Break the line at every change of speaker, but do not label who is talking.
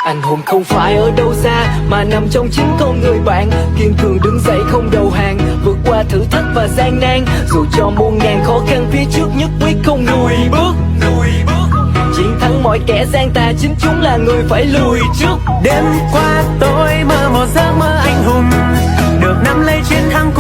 Anh hùng không phải ở đâu xa mà nằm trong chính con người bạn, kiên cường đứng dậy không đầu hàng, vượt qua thử thách và gian nan, dù cho muôn ngàn khó khăn phía trước nhất quyết không lùi bước. Chiến thắng mọi kẻ gian tà, chính chúng là người phải lùi trước.
Đêm qua tôi mơ một giấc mơ anh hùng, được nắm lấy chiến thắng